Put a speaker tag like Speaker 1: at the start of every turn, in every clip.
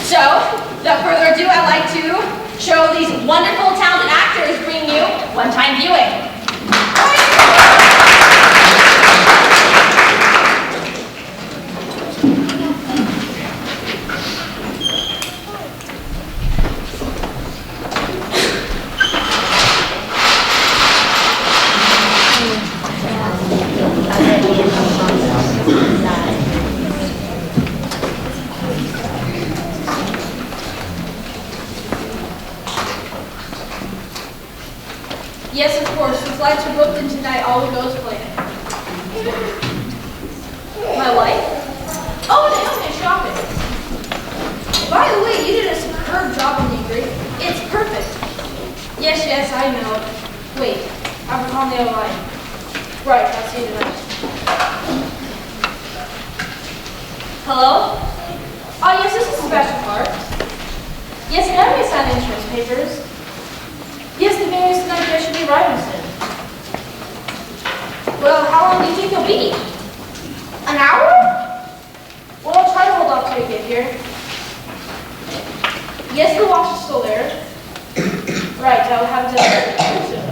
Speaker 1: So, without further ado, I'd like to show these wonderful, talented actors bringing you one-time viewing. Yes, of course. The flights are booked, and tonight all will go as planned. My wife? Oh, Naomi, shopping. By the way, you did a superb job in the ingredient. It's perfect. Yes, I know. Wait, I'm on the other line. Right, I'll see you tonight. Hello? Oh, yes, this is Sebastian Clark. Yes, Naomi signed insurance papers. Yes, the various tonight there should be arriving soon. Well, how long do you think you'll be? An hour? Well, I'll try to hold off till you get here. Yes, the watch is still there. Right, I'll have it delivered soon.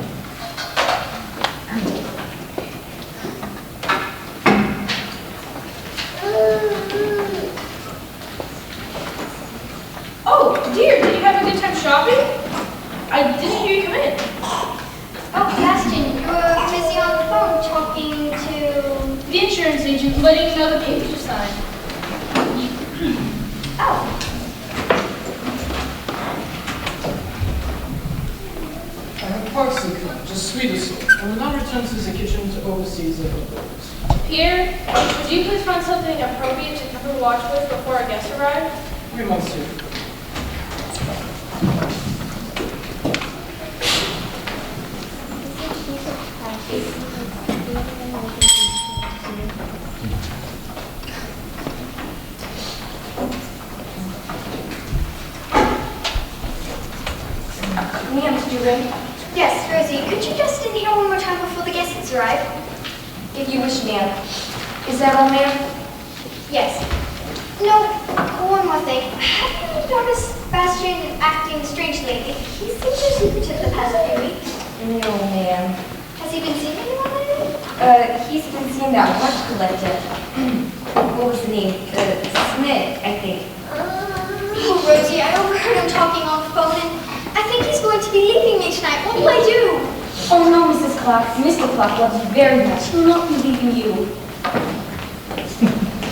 Speaker 1: Oh, dear, did you have a good time shopping? I didn't hear you come in.
Speaker 2: Oh, Sebastian, you were busy on the phone talking to...
Speaker 1: The insurance agent, letting you know the papers are signed.
Speaker 2: Oh.
Speaker 3: I have parsley cut, just sweet as salt. I will now return to the kitchen to oversee the leftovers.
Speaker 1: Pierre, would you please find something appropriate to cover the watch with before our guests arrive?
Speaker 3: Oui, monsieur.
Speaker 1: Ma'am, did you ring?
Speaker 2: Yes, Rosie, could you just in here one more time before the guests arrive?
Speaker 1: If you wish, ma'am. Is that all, ma'am?
Speaker 2: Yes. No, one more thing. Have you noticed Sebastian acting strange lately? He seems so secretive the past few weeks.
Speaker 4: No, ma'am.
Speaker 2: Has he been seeing anyone lately?
Speaker 4: He's been seeing that watch collector. What was the name? Smith, I think.
Speaker 2: Oh, Rosie, I overheard him talking on the phone, and I think he's going to be leaving me tonight. What will I do?
Speaker 4: Oh no, Mrs. Clark. Mr. Clark loves you very much. He'll not be leaving you.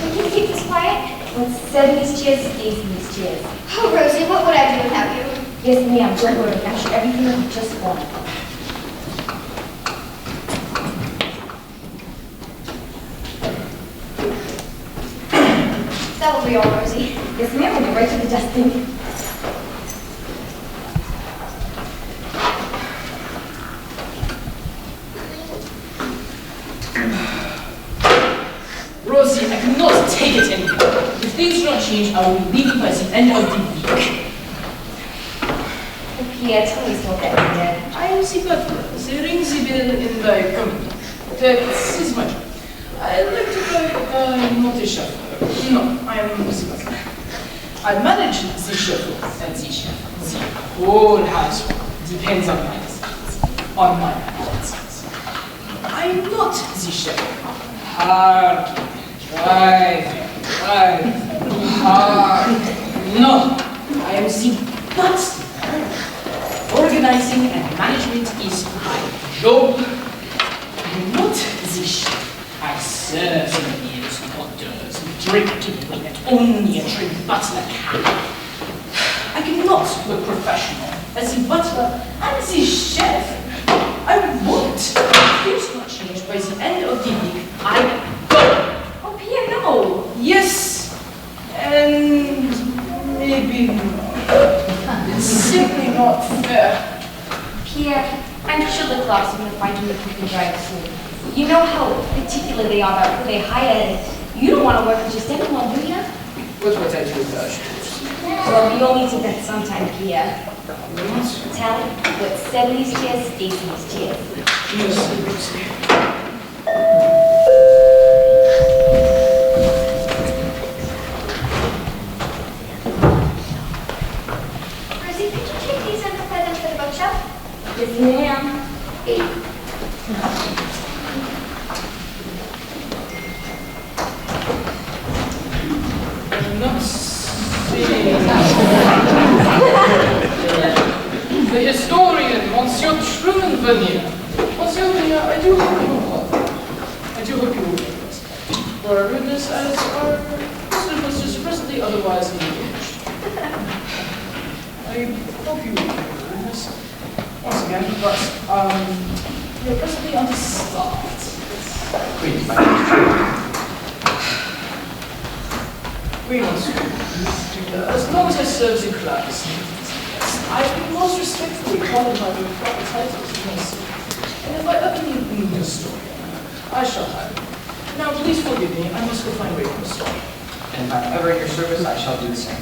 Speaker 2: Will you keep this quiet?
Speaker 4: Let's set in these chairs, stays in these chairs.
Speaker 2: Oh, Rosie, what would I do without you?
Speaker 4: Yes, ma'am, don't worry. I'm sure everything will be just fine.
Speaker 2: That will be all, Rosie.
Speaker 4: Yes, ma'am, we'll be right to the dusting.
Speaker 3: Rosie, I cannot take it anymore. If things do not change, I will be leaving by the end of the week.
Speaker 4: Oh, Pierre, tell me something, Pierre.
Speaker 3: I am the butler. They ring the bell in the company. That is my job. I like to be not a chauffeur. No, I am the butler. I manage the chauffeur and the chef. The whole household depends on my skills, on my skills. I am not the chauffeur. Hard, drive, hard. No, I am the butler. Organizing and management is my job. I'm not the chef. I serve the meals, hors d'oeuvres, drink to the that only a trained butler can. I cannot work professional as the butler and the chef. I won't. If things do not change by the end of the week, I go.
Speaker 4: Oh, Pierre, no.
Speaker 3: Yes, and maybe no. It's simply not fair.
Speaker 4: Pierre, I'm sure the Clarks are going to find you if you can drive soon. You know how particular they are about who they hire, and you don't want to work with just anyone, do you?
Speaker 3: What would I do without you?
Speaker 4: Well, you'll need to vent sometime, Pierre.
Speaker 3: What?
Speaker 4: Tell what's 70s chairs, 80s chairs.
Speaker 3: Yes,
Speaker 2: Rosie, could you take these and prepare them for the bookshop?
Speaker 4: Yes, ma'am.
Speaker 3: I'm not seeing the historian, Monsieur Truman Vanier. Monsieur Vanier, I do hope you will well. I do hope you will be impressed. For our rudeness as our listener was just presently otherwise engaged. I hope you will be rudeness once again, but we are presently on the start.
Speaker 5: Please, my name is Truman.
Speaker 3: We must. As long as I serve the class, I've been most respectfully qualified with proper titles, yes. And if I ever need a new historian, I shall have it. Now, please forgive me, I must go find way to start.
Speaker 5: And if I'm ever in your service, I shall do the same.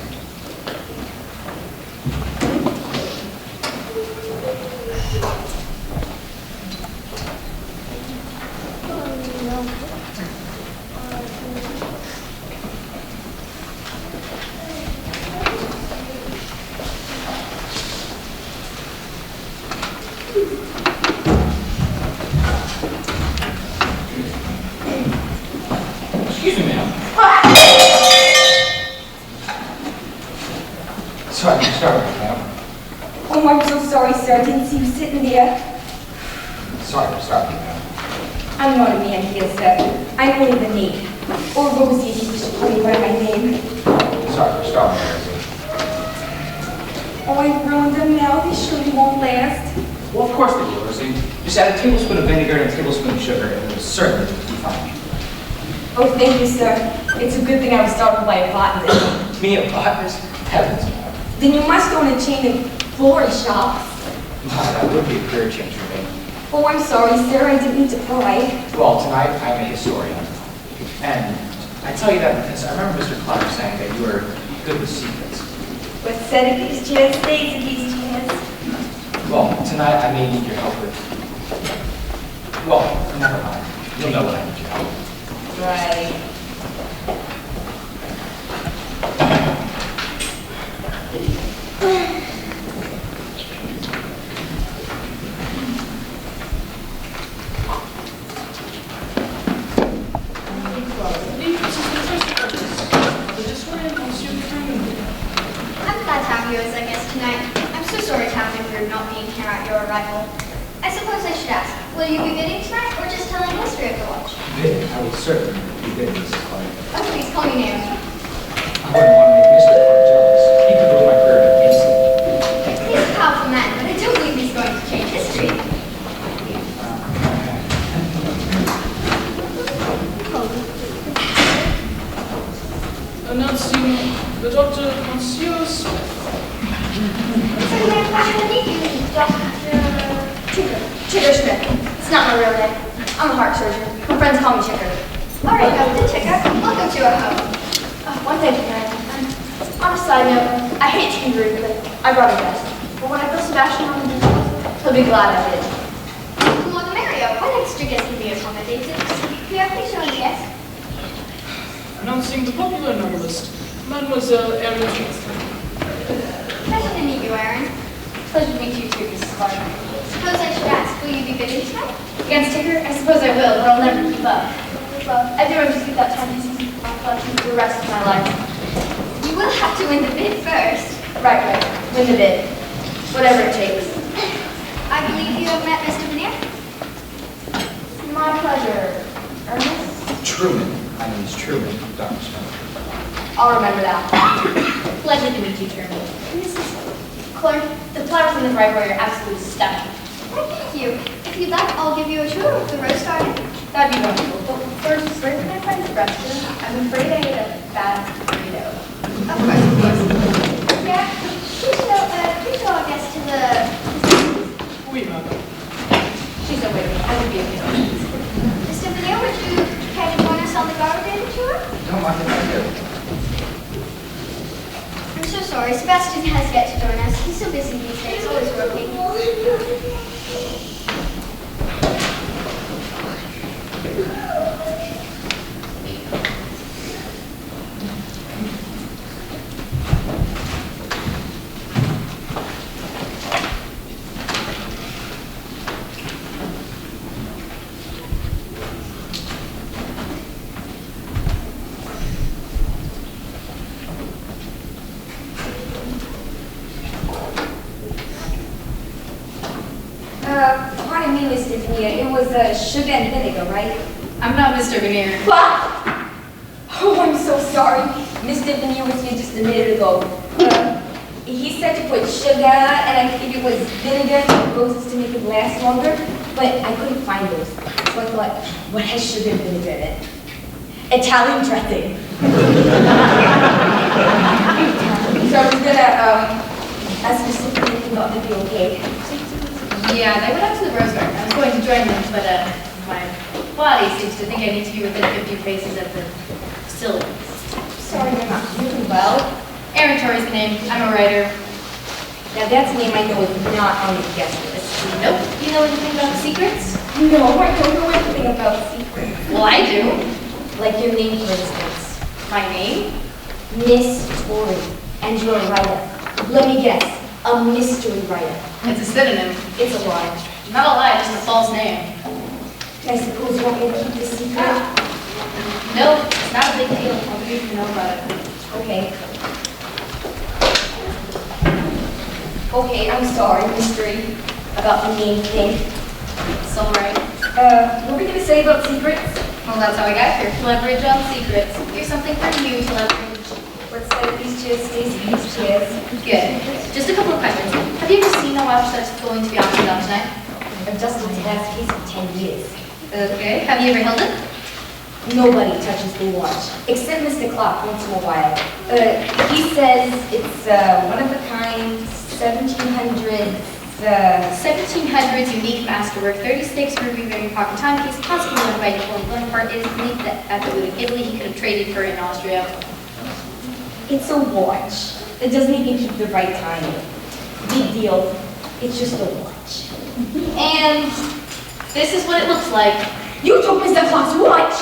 Speaker 5: Excuse me, ma'am. Sorry, ma'am.
Speaker 4: Oh, I'm so sorry, sir. I didn't see you sitting there.
Speaker 5: Sorry, ma'am.
Speaker 4: I'm not a man here, sir. I'm only the maid. Or Rosie, if you wish to call me by my name.
Speaker 5: Sorry for stopping, Rosie.
Speaker 4: Oh, I ruined them now. They surely won't last.
Speaker 5: Well, of course they will, Rosie. Just add a tablespoon of vinegar and a tablespoon of sugar, and it will certainly be fine.
Speaker 4: Oh, thank you, sir. It's a good thing I was startled by a botanist.
Speaker 5: Me a botanist? Heavens, ma'am.
Speaker 4: Then you must own a chain of florist shops.
Speaker 5: That would be a career change for me.
Speaker 4: Oh, I'm sorry, sir. I didn't mean to pry.
Speaker 5: Well, tonight I'm a historian. And I tell you that because I remember Mr. Clark saying that you were good with secrets.
Speaker 4: What's said of these chairs stays of these chairs.
Speaker 5: Well, tonight I may need your help with... Well, never mind. You'll know when I need your help.
Speaker 4: Right.
Speaker 2: I'm glad to have you as our guest tonight. I'm so sorry to have been rude not being here at your arrival. I suppose I should ask, will you be bidding tonight or just telling the history of the watch?
Speaker 5: Bidding, I will certainly be bidding, Mrs. Clark.
Speaker 2: Oh, please call me Naomi.
Speaker 5: I wouldn't want to make Mr. Clark jealous. He could ruin my career instantly.
Speaker 2: He's a powerful man, but I don't believe he's going to change history.
Speaker 3: Announcing the Dr. Monsieur Smith.
Speaker 2: So my pleasure to meet you, Dr.
Speaker 1: Tigger Smith. It's not my real name. I'm a heart surgeon. My friends call me Tigger.
Speaker 2: All right, Dr. Ticker, welcome to our home.
Speaker 1: One thing, man. On a side note, I hate to be rude, but I brought a guest. But when I fill Sebastian on the details, he'll be glad I did.
Speaker 2: The more the merrier. What extra guest can be accommodated? May I please join the guest?
Speaker 3: Announcing the popular novelist, Mademoiselle Erin Johnston.
Speaker 2: Pleasure to meet you, Aaron.
Speaker 1: Pleasure to meet you too, Mrs. Clark.
Speaker 2: Suppose I should ask, will you be bidding tonight?
Speaker 1: Against Tigger, I suppose I will, but I'll never keep up. Well, I do anticipate that time for the rest of my life.
Speaker 2: You will have to win the bid first.
Speaker 1: Right. Win the bid. Whatever it takes.
Speaker 2: I believe you have met Mr. Veneer.
Speaker 1: My pleasure. Ernest?
Speaker 5: Truman. My name is Truman, Dr. Smith.
Speaker 1: I'll remember that.
Speaker 4: Pleasure to meet you, Truman.
Speaker 1: Mrs. Clark, the flowers in the driveway are absolutely stunning.
Speaker 2: Why, thank you. If you'd like, I'll give you a tour of the rose garden.
Speaker 1: That'd be wonderful. But first, where can I find the restaurant? I'm afraid I ate a bad burrito.
Speaker 2: Of course. Yeah, please show our guest to the...
Speaker 3: Oui, madame.
Speaker 1: She's no waiting. I would be okay.
Speaker 2: Mr. Veneer, would you care to join us on the garden tour?
Speaker 5: Don't mind if I do.
Speaker 2: I'm so sorry. Sebastian has yet to join us. He's so busy these days, always working.
Speaker 4: pardon me, Mr. Veneer. It was sugar and vinegar, right?
Speaker 6: I'm not Mr. Veneer.
Speaker 4: What? Oh, I'm so sorry. Mr. Veneer was here just a minute ago. He said to put sugar, and I think it was vinegar and roses to make it last longer, but I couldn't find those. So I thought, what has sugar and vinegar in it? Italian dressing. So I was gonna ask Mr. Veneer if he thought that'd be okay.
Speaker 6: Yeah, they went out to the Rose Garden. I was going to join them, but my body seems to think I need to be within 50 paces of the facility.
Speaker 4: Sorry, you're not feeling well.
Speaker 6: Aaron Torrey's the name. I'm a writer.
Speaker 4: Now that's a name I know is not on the guest list.
Speaker 6: Nope. You know anything about secrets?
Speaker 4: No, I don't know anything about secrets.
Speaker 6: Well, I do.
Speaker 4: Like your name, for instance.
Speaker 6: My name?
Speaker 4: Miss Torrey. And you're a writer. Let me guess. A mystery writer.
Speaker 6: It's a synonym.
Speaker 4: It's a lie.
Speaker 6: Not a lie, just a false name.
Speaker 4: I suppose you want me to keep this secret?
Speaker 6: Nope, it's not a big deal. I'll need to know about it.
Speaker 4: Okay. Okay, I'm sorry, mystery. About the name thing.
Speaker 6: It's all right.
Speaker 4: What were we gonna say about secrets?
Speaker 6: Well, that's how I got here. Leverage on secrets. Here's something for you to leverage.
Speaker 4: Let's set these chairs, Stacy, these chairs.
Speaker 6: Good. Just a couple of questions. Have you ever seen a watch that's going to be auctioned off tonight?
Speaker 4: I've just been to that case for 10 years.
Speaker 6: Okay. Have you ever held it?
Speaker 4: Nobody touches the watch, except Mr. Clark once in a while. He says it's one of a kind, 1700s,
Speaker 6: 1700s unique masterwork, 36 ruby ring pocket timepiece, possibly owned by Napoleon Bonaparte. It is believed that at the root of Italy he could have traded for it in Austria.
Speaker 4: it's a watch. It doesn't even keep the right time. Big deal. It's just a watch.
Speaker 6: And this is what it looks like.
Speaker 4: You took Mr. Clark's watch!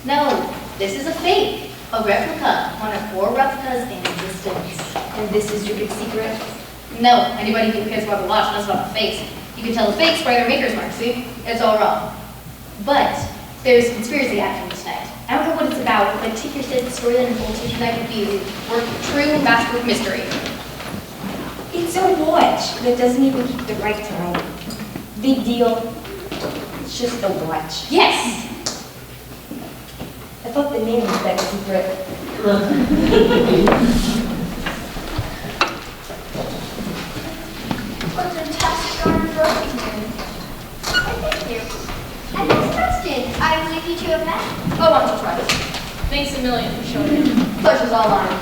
Speaker 6: No, this is a fake, a replica, one of 4 replicas in existence.
Speaker 4: And this is your big secret?
Speaker 6: No, anybody who cares about the watch knows about the fakes. You can tell the fakes by their maker's mark, see? It's all wrong. But there's conspiracy happening tonight. I don't know what it's about, but take your set, the story that unfolds here tonight would be the work of true masterwork mystery.
Speaker 4: It's a watch that doesn't even keep the right time. Big deal. It's just a watch.
Speaker 6: Yes!
Speaker 4: I thought the name was that secret.
Speaker 2: What a fantastic garden of roses. Thank you. And Miss Preston, I believe you two have met.
Speaker 1: Oh, once or twice. Thanks a million for showing me. Pleasure's all mine.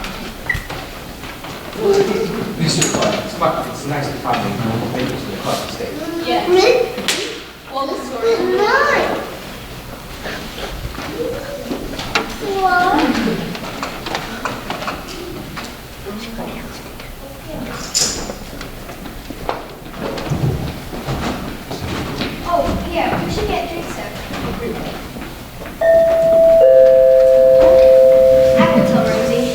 Speaker 5: Mr. Clark, it's nice to finally make it to the club stage.
Speaker 1: Yeah. Well, the story.
Speaker 2: Oh, yeah, we should get drinks there. I will tell Rosie.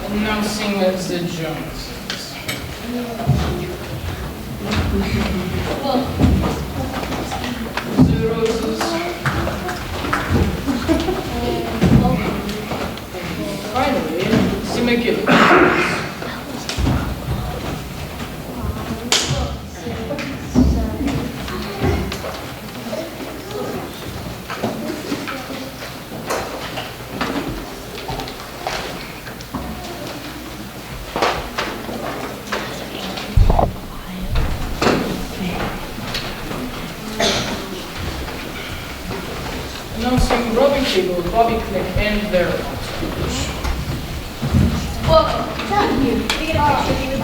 Speaker 3: Announcing the Joneses. The roses. Finally, the McGill. Announcing Robbie Cable, Bobby Click, and their entourage.
Speaker 1: Welcome. Thank you. We get a picture of you with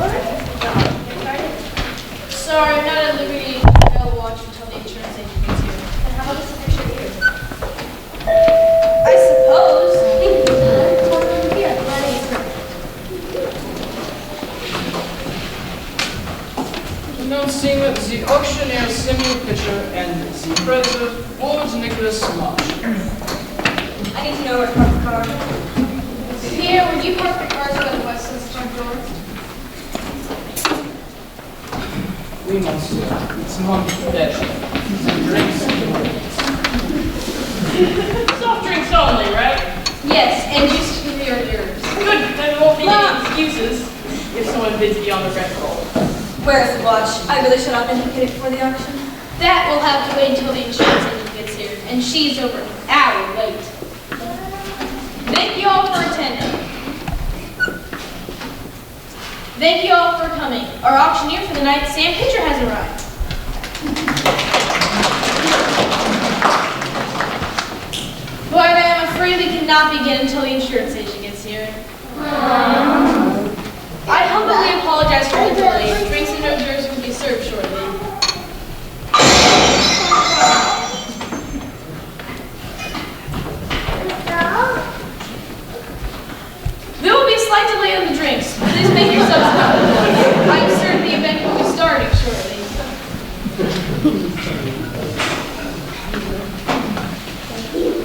Speaker 1: Sorry, I'm not at liberty to go watch until the insurance agent gets here.
Speaker 6: And how about this picture here?
Speaker 1: I suppose.
Speaker 6: Here, my name's
Speaker 3: Announcing the auctioneer Samuel Pitcher and the president Ward Nicholas Marsh.
Speaker 1: I need to know where to park the car. Pierre, would you park the cars by the Weston's front door?
Speaker 3: We must, it's not that. Drinks and drinks. Soft drinks only, right?
Speaker 1: Yes, and juice for your nerves.
Speaker 3: Good, then there won't be any excuses if someone bids me on the red roll.
Speaker 4: Where's the watch? I really should not indicate it before the auction.
Speaker 1: That will have to wait until the insurance agent gets here, and she's over an hour late. Thank you all for attending. Thank you all for coming. Our auctioneer for the night, Sam Pitcher, has arrived. But I am afraid we cannot begin until the insurance agent gets here. I humbly apologize for the delay. Drinks and hors d'oeuvres will be served shortly. There will be a slight delay on the drinks. Please make yourselves comfortable. I am certain the event will be starting shortly.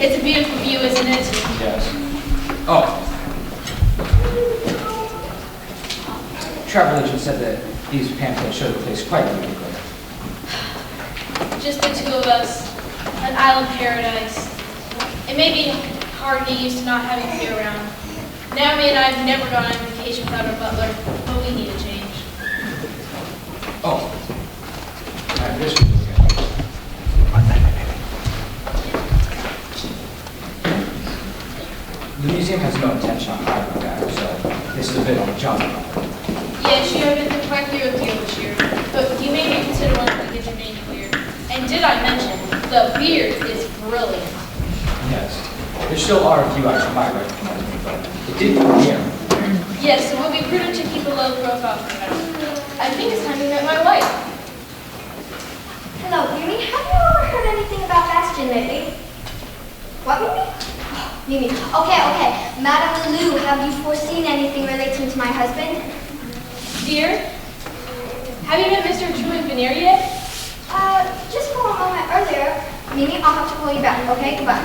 Speaker 1: It's a beautiful view, isn't it?
Speaker 5: Yes. Oh. Travel agent said that these pamphlets show the place quite beautifully.
Speaker 1: Just the two of us. An island paradise. It may be hard to get used to not having to be around. Naomi and I have never gone on vacation without our butler, but we need a change.
Speaker 5: Oh. This one. The museum has no intention of hiring that, so this is a bit on the job.
Speaker 1: Yes, you have been quite clear with you this year, but you may reconsider once we get your name cleared. And did I mention, the beard is brilliant.
Speaker 5: Yes. There still are a few I should buy right from me, but it did come here.
Speaker 1: Yes, so it will be prudent to keep a low profile for now. I think it's time we met my wife.
Speaker 2: Hello, Mimi. Have you ever heard anything about Bastion lately? What, Mimi? Mimi. Okay. Madame Lou, have you foreseen anything relating to my husband?
Speaker 1: Dear, have you met Mr. Truman Veneer yet?
Speaker 2: Just for a moment earlier. Mimi, I'll have to call you back, okay? Goodbye.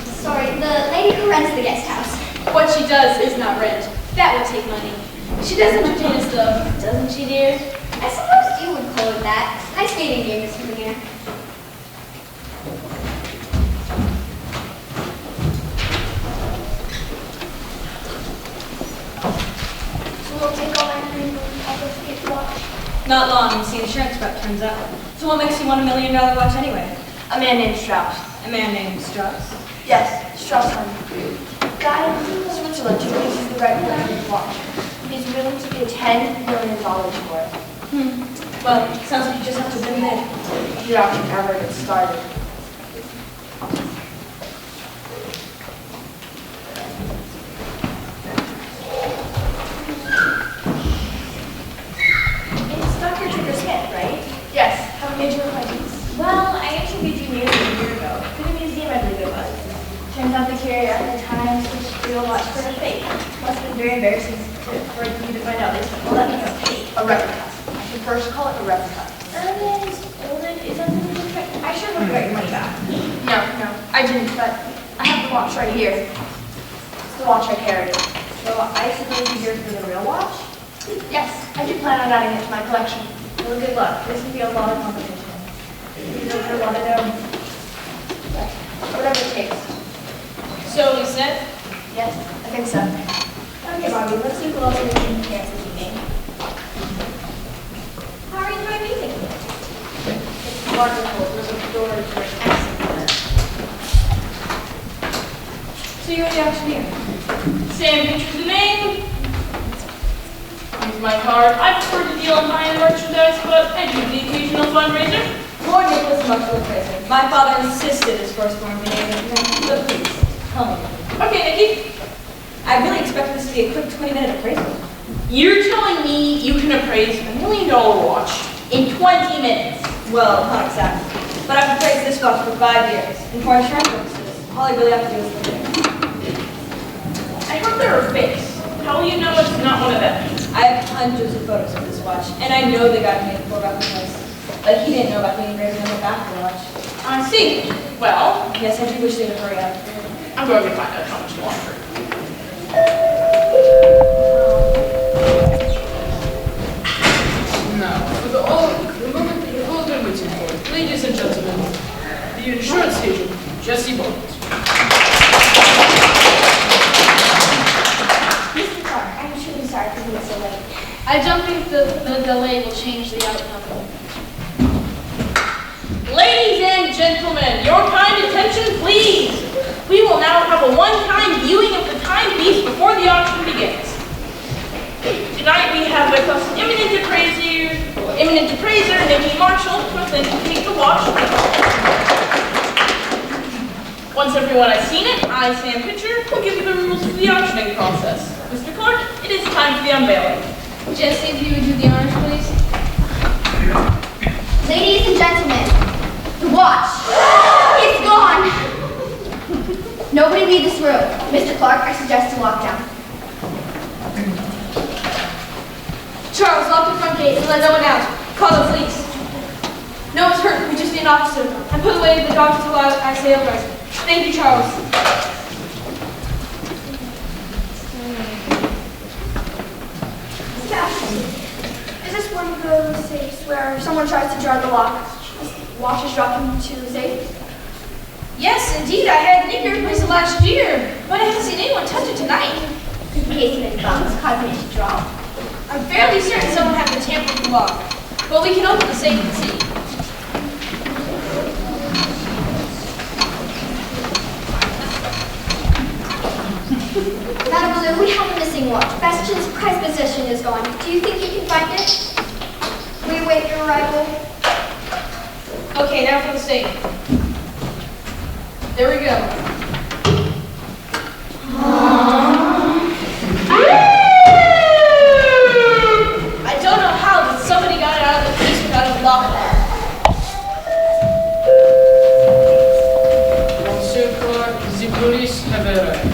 Speaker 2: Sorry, the lady who rents the guest house.
Speaker 1: What she does is not rent. That would take money. She does entertain us though, doesn't she, dear?
Speaker 2: I suppose you would call it that. Nice meeting you, Mr. Veneer. So we'll take all our money and I'll go see it watch.
Speaker 4: Not long, and see insurance rep turns out. So what makes you want $1 million watch anyway?
Speaker 7: A man named Strauss.
Speaker 4: A man named Strauss.
Speaker 7: Yes, Strauss. Guy in Switzerland who uses the red diamond watch. He's willing to pay $10 million for it.
Speaker 4: Well, sounds like you just have to win big.
Speaker 7: The auction never gets started.
Speaker 6: It's Dr. Trigger Smith, right?
Speaker 7: Yes, have a major acquaintance.
Speaker 6: Well, I interviewed you nearly a year ago. For the museum, I believe it was. Turns out the carrier at the time switched the real watch for a fake. Must have been very embarrassing for you to find out. They said, well, let me know. Fake.
Speaker 7: A replica. I should first call it a replica.
Speaker 6: Is that something you tried? I sure hope you got your money back.
Speaker 7: No, I didn't, but I have the watch right here. It's the watch I carried.
Speaker 6: So I suppose you're here for the real watch?
Speaker 7: Yes, I do plan on adding it to my collection.
Speaker 6: Well, good luck. This will be a lot of competition. You don't have a lot of them.
Speaker 7: Whatever it takes.
Speaker 1: So we said,
Speaker 7: Yes, I think so.
Speaker 6: Okay, Bobby, let's see who else is in here this evening. How are you doing music? It's wonderful. Those doors are excellent.
Speaker 1: so you're the auctioneer. Sam Pitcher's the name. Here's my card. I prefer to deal in high-end merchandise, but I do the occasional fundraiser.
Speaker 4: Poor Nicholas Muckle appraiser. My father insisted his firstborn be named after him. But please, tell me.
Speaker 1: Okay, Nikki.
Speaker 4: I really expect this to be a quick 20-minute appraisal.
Speaker 3: You're telling me you can appraise $1 million watch in 20 minutes?
Speaker 4: Well, not exactly. But I've appraised this watch for 5 years. And for insurance purposes, all I really have to do is look at it.
Speaker 3: I heard there are fakes. How will you know it's not one of them?
Speaker 4: I have hundreds of photos of this watch, and I know the guy who made the full replicas. But he didn't know about the engraving on the back of the watch.
Speaker 3: I see. Well,
Speaker 4: Yes, I do wish they would hurry up.
Speaker 3: I'm going to find out how much longer. Now, for the moment that you've all been waiting for, ladies and gentlemen, the insurance agent, Jesse Bond.
Speaker 1: gentlemen, your kind attention, please. We will now have a one-time viewing of the timepiece before the auction begins. Tonight we have with us eminent appraiser Nikki Marshall to authenticate the watch. Once everyone has seen it, I, Sam Pitcher, will give you the rules of the auctioning process. Mr. Clark, it is time for the unveiling. Jesse, if you would do the honors, please.
Speaker 2: Ladies and gentlemen, the watch is gone. Nobody leave this room. Mr. Clark, I suggest you walk down.
Speaker 1: Charles, lock the front gate and let no one out. Call the police. No one's hurt. We just need an officer. And put away the dogs until I say otherwise. Thank you, Charles.
Speaker 7: Is this one of those safes where someone tries to jar the lock? Watch is dropped into the safe?
Speaker 1: Yes, indeed. I had Nick replace it last year, but I haven't seen anyone touch it tonight.
Speaker 2: In case of any bombs causing it to drop.
Speaker 1: I'm fairly certain someone had to tamper with the lock, but we can open the safe and see.
Speaker 2: Madame Lou, we have a missing watch. Bastion's prize possession is gone. Do you think you can find it? We await your arrival.
Speaker 1: Okay, now for the safe. There we go. I don't know how, but somebody got it out of the case without a lock.
Speaker 3: Monsieur Clark, the police have arrived.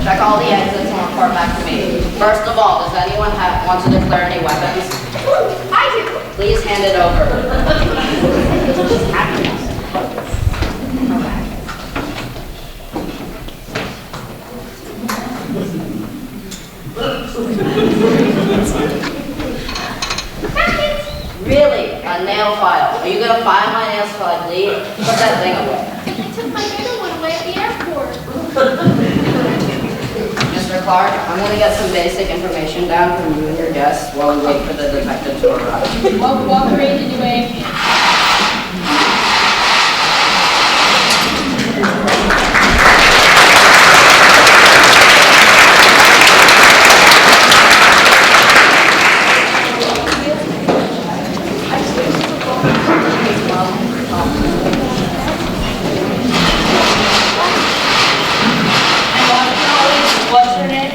Speaker 8: Check all the exits and report back to me. First of all, does anyone want to declare any weapons?
Speaker 2: I do.
Speaker 8: Please hand it over. Really? A nail file. Are you gonna file my nails till I bleed? Put that thing away.
Speaker 2: I took my other one away at the airport.
Speaker 8: Mr. Clark, I'm gonna get some basic information down from you and your guests while we wait for the detective to arrive.
Speaker 1: Walk right anyway.
Speaker 9: What's your name?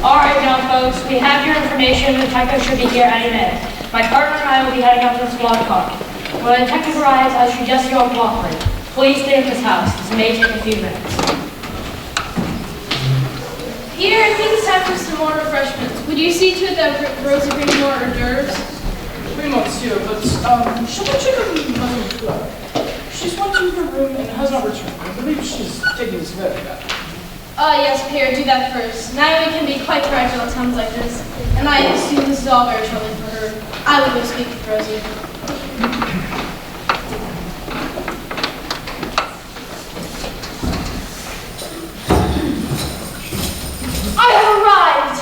Speaker 9: All right, now, folks, we have your information. The detective should be here any minute. My partner and I will be heading up to the squad car. When the detective arrives, I suggest you all cooperate. Please stay at this house. This may take a few minutes.
Speaker 1: Peter, I think it's time for some more refreshments. Would you see to it that Rosie brings more hors d'oeuvres?
Speaker 3: Oui, monsieur, but shall I check on Madame Clark? She's went to her room and has not returned. I believe she's taking this very bad.
Speaker 1: Yes, Pierre, do that first. Naomi can be quite fragile at times like this, and I assume this is all very troubling for her. I will go speak with Rosie.
Speaker 7: I have arrived!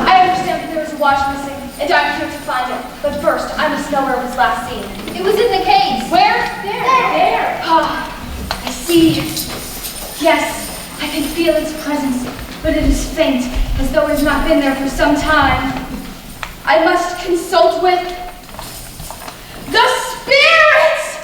Speaker 7: I understand that there was a watch missing, and I'm here to find it. But first, I must know where it was last seen.
Speaker 2: It was in the case.
Speaker 7: Where? There. Ah, I see. Yes, I can feel its presence, but it is faint, as though it has not been there for some time. I must consult with the spirits!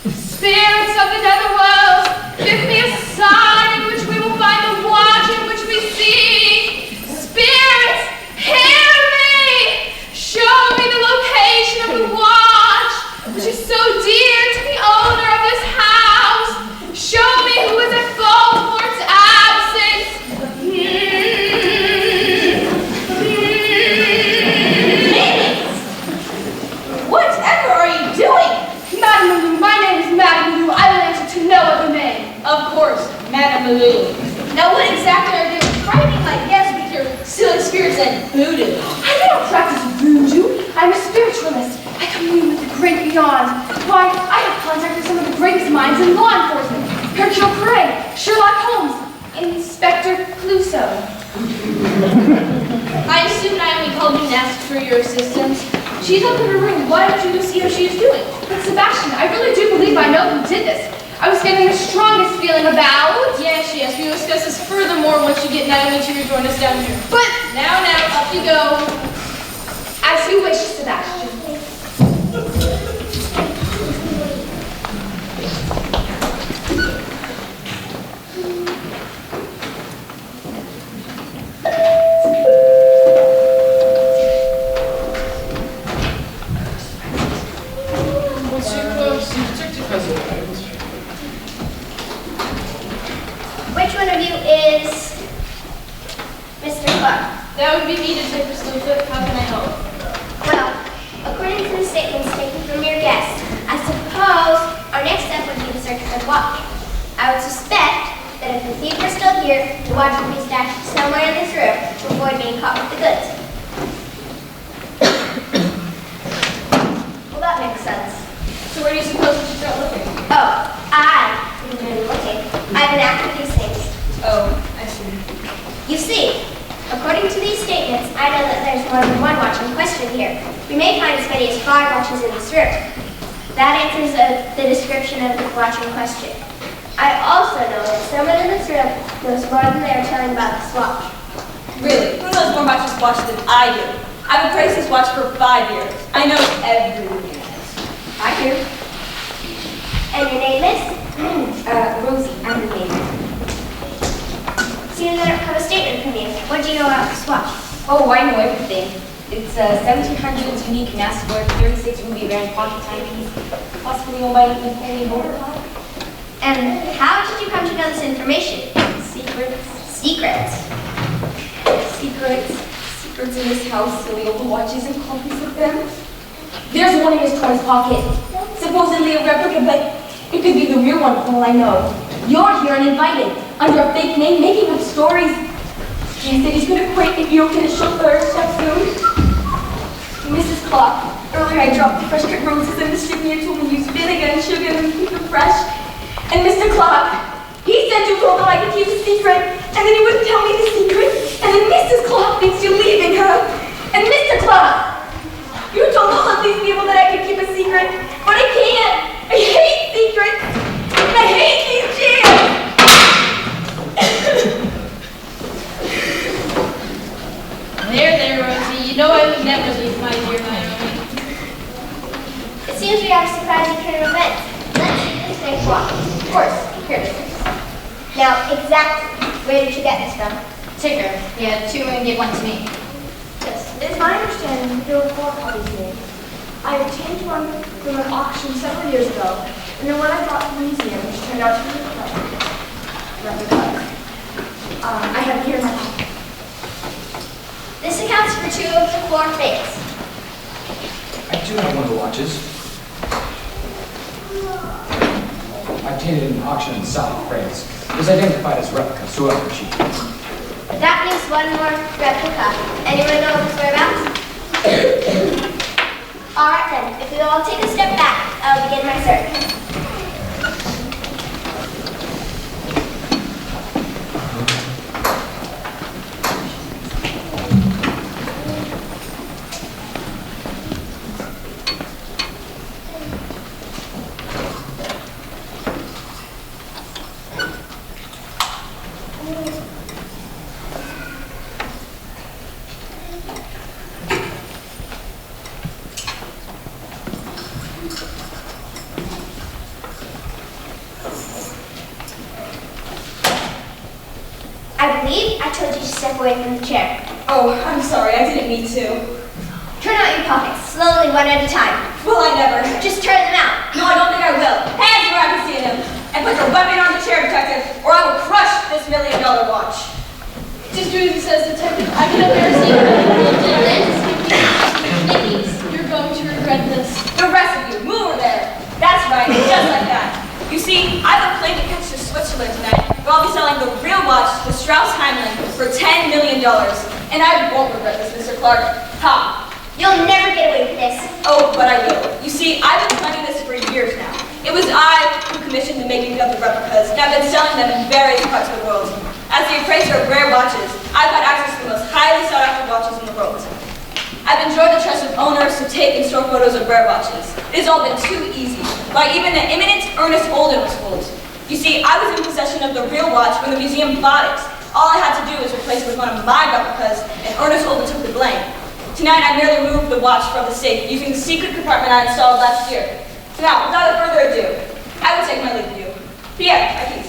Speaker 7: Spirits of the netherworld, give me a sign in which we will find the watch in which we seek. Spirits, hear me! Show me the location of the watch, which is so dear to the owner of this house. Show me who is at fault for its absence.
Speaker 1: Whatever are you doing?
Speaker 7: Madame Lou, my name is Madame Lou. I will answer to no other name.
Speaker 1: Of course, Madame Lou. Now what exactly are you doing? Fighting like yes with your silly spirits and voodoo.
Speaker 7: I do not practice voodoo. I'm a spiritualist. I commune with the great beyond. Why, I have contact with some of the greatest minds in law enforcement. Hercule Poirot, Sherlock Holmes, Inspector Clouseau.
Speaker 1: I assume Naomi called you and asked for your assistance.
Speaker 7: She's up in her room. Why don't you go see how she is doing? But Sebastian, I really do believe I know who did this. I was getting the strongest feeling about...
Speaker 1: Yes, we will discuss this furthermore once you get Natalie to rejoin us down here.
Speaker 7: But...
Speaker 1: Now, up you go.
Speaker 7: As you wish, Sebastian.
Speaker 2: Which one of you is Mr. Clark?
Speaker 1: That would be me, Detective Sleuth. How can I help?
Speaker 2: Well, according to the statements taken from your guests, I suppose our next step would be to search for the watch. I would suspect that if the thief were still here, the watch would be stashed somewhere in this room to avoid being caught with the goods. Well, that makes sense.
Speaker 1: So where do you suppose we should start looking?
Speaker 2: Oh, I didn't really looking. I've been after these things.
Speaker 1: Oh, I see.
Speaker 2: You see, according to these statements, I know that there's more than one watch in question here. We may find as many as 5 watches in this room. That answers the description of the watch in question. I also know that someone in this room knows more than they are telling about this watch.
Speaker 10: Really? Who knows more about this watch than I do? I've appraised this watch for 5 years. I know everything in it.
Speaker 2: I do. And your name is?
Speaker 4: Rosie, I'm the maid.
Speaker 2: Seeing that I don't have a statement from you, what do you know about this watch?
Speaker 4: Oh, I know everything. It's a 1700s unique masterwork, 36 ruby round pocket timepiece, possibly owned by Napoleon Bonaparte.
Speaker 2: And how did you come to know this information?
Speaker 4: Secrets.
Speaker 2: Secrets.
Speaker 4: Secrets in this house, so we open watches and copies of them. There's one in Miss Torr's pocket, supposedly a replica, but it could be the real one for all I know. You're here uninvited, under a fake name, making up stories. He said he's gonna quit if you don't get a chauffeur soon. Mrs. Clark, earlier I dropped the fresh cut roses in the souvenir told me to use vinegar and sugar and keep them fresh. And Mr. Clark, he said you told him I could keep a secret, and then he wouldn't tell me the secret, and then Mrs. Clark thinks you're leaving her. And Mr. Clark, you told all of these people that I could keep a secret, but I can't. I hate secrets, and I hate these jails.
Speaker 1: There, Rosie. You know I would never leave my dear Naomi.
Speaker 2: It seems we have a surprising turn of events. Let's see this next watch. Of course, here it is. Now, exactly, where did you get this from?
Speaker 6: Tigger. He had 2 and gave 1 to me.
Speaker 2: Yes.
Speaker 7: It is my understanding that there were 4 copies made. I obtained one from an auction several years ago, and then one I brought from the museum, which turned out to be a replica. I have it here in my pocket.
Speaker 2: This accounts for 2 of the 4 fakes.
Speaker 5: I do have one of the watches. I obtained it in an auction in the south of France. It was identified as replica, so whoever she is.
Speaker 2: That means 1 more replica. Anyone know his whereabouts? All right then, if we all take a step back, I'll begin my search. I believe I told you to step away from the chair.
Speaker 10: Oh, I'm sorry, I didn't mean to.
Speaker 2: Turn out your pockets, slowly, one at a time.
Speaker 10: Well, I never.
Speaker 2: Just turn them out.
Speaker 10: No, I don't think I will. Hands where I can see them. And put your weapon on the chair, detective, or I will crush this $1 million watch.
Speaker 1: Just do as he says, Detective. I can embarrass you. Please, you're going to regret this.
Speaker 10: The rest of you, move over there. That's right, just like that. You see, I've been planning to catch to Switzerland tonight, where I'll be selling the real watch to Strauss Heimling for $10 million. And I won't regret this, Mr. Clark. Ha!
Speaker 2: You'll never get away with this.
Speaker 10: Oh, but I will. You see, I've been planning this for years now. It was I who commissioned the making of the replicas, and I've been selling them in various parts of the world. As the appraiser of rare watches, I've had access to the most highly sought-after watches in the world. I've enjoyed the trust of owners to take and store photos of rare watches. It has all been too easy, like even the eminent Ernest Olden was fooled. You see, I was in possession of the real watch when the museum bought it. All I had to do was replace it with one of my replicas, and Ernest Olden took the blame. Tonight, I merely removed the watch from the safe using the secret compartment I installed last year. So now, without further ado, I will take my leave of you. Pierre, my keys.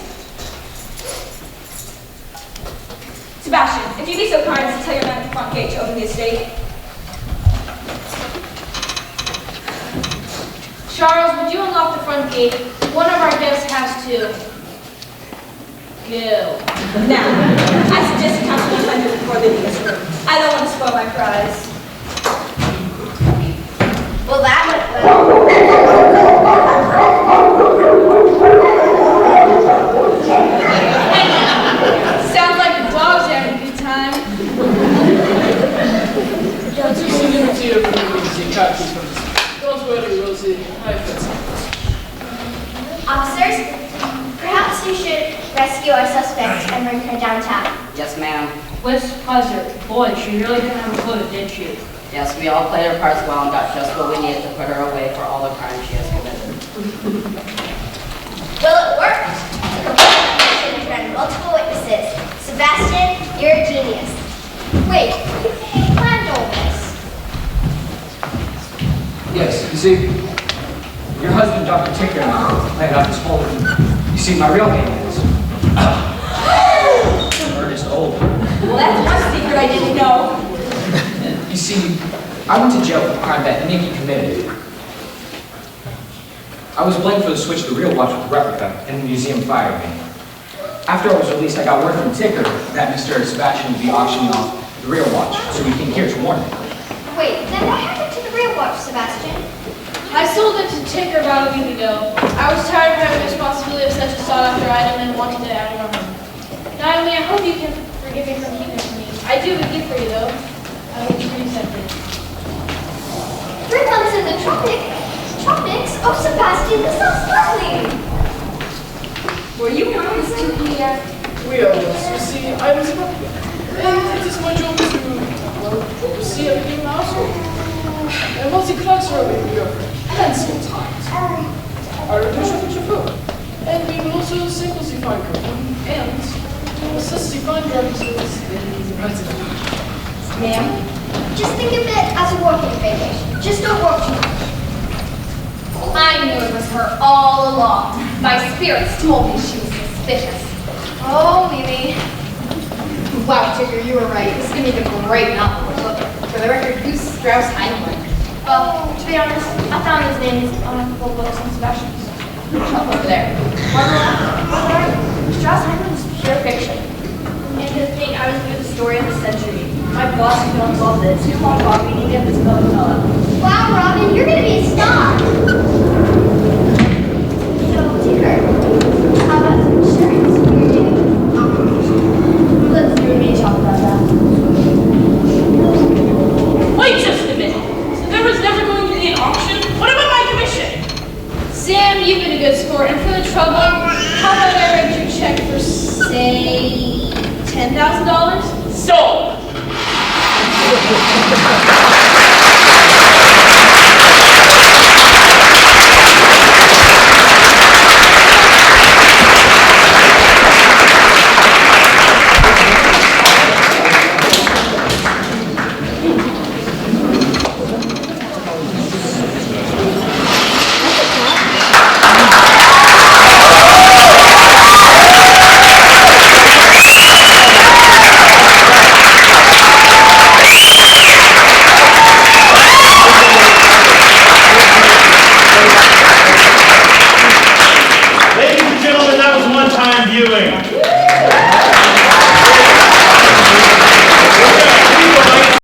Speaker 10: Sebastian, if you'd be so kind as to tell your man at the front gate to open the estate.
Speaker 1: Charles, would you unlock the front gate? One of our guests has to go.
Speaker 10: Now, I suggest you count to 100 before leaving this room. I don't want to spoil my prize.
Speaker 2: Well, that went well.
Speaker 1: Sounds like the dog's having a good time.
Speaker 2: Officers, perhaps you should rescue our suspect and bring her downtown.
Speaker 8: Yes, ma'am.
Speaker 9: Let's pause her. Boy, she really didn't have a clue, did she?
Speaker 8: Yes, we all played our parts well and got just what we needed to put her away for all the crimes she has committed.
Speaker 2: Well, it worked. The commission has run multiple witnesses. Sebastian, you're a genius. Wait, you planned all this?
Speaker 11: Yes, you see, your husband, Dr. Ticker, and I planned out this whole thing. You see, my real name is Ernest Olden.
Speaker 10: Well, that's one secret I didn't know.
Speaker 11: You see, I went to jail for the crime that Nicky committed. I was blamed for the switch to the real watch with the replica, and the museum fired me. After I was released, I got word from Ticker that Mr. Sebastian would be auctioning off the real watch, so he came here to warn me.
Speaker 2: Wait, then what happened to the real watch, Sebastian?
Speaker 1: I sold it to Tinker about a week ago. I was tired of having the responsibility of such a sought-after item and wanted it out of our home. Naomi, I hope you can forgive me for keeping it from me. I do have a gift for you, though. I hope you can accept it.
Speaker 2: 3 months in the tropics? Oh, Sebastian, this sounds lovely.
Speaker 10: Were you promised to be
Speaker 12: Well, you see, I was a and it is my job to, well, oversee everything in the household. And once the clocks are away, we are handsome times. I reduce your chauffeur. And we will also simplify cooking and assist the fine purposes in the resident.
Speaker 2: Ma'am? Just think of it as a working vacation. Just don't work too much.
Speaker 6: I knew it was her all along. My spirits told me she was suspicious.
Speaker 2: Oh, Mimi.
Speaker 6: Wow, Tigger, you were right. This is going to make a great novel. Look, for the record, who's Strauss Heinlein?
Speaker 2: Well, to be honest, I found his name on a couple books on Sebastian's.
Speaker 6: Up over there.
Speaker 2: Strauss Heinlein is pure fiction.
Speaker 4: And to think I was doing the story of the century. My boss is going to love this. Come on, Bob, we need to get this going up.
Speaker 2: Wow, Robin, you're going to be a star. So, Tinker, how about some insurance? You're doing Homeconnection. Let's you and me talk about that.
Speaker 9: Wait just a minute. So there was never going to be an auction? What about my commission?
Speaker 1: Sam, you've been a good sport, and for the trouble, how about I write your check for, say, $10,000?
Speaker 9: Sold!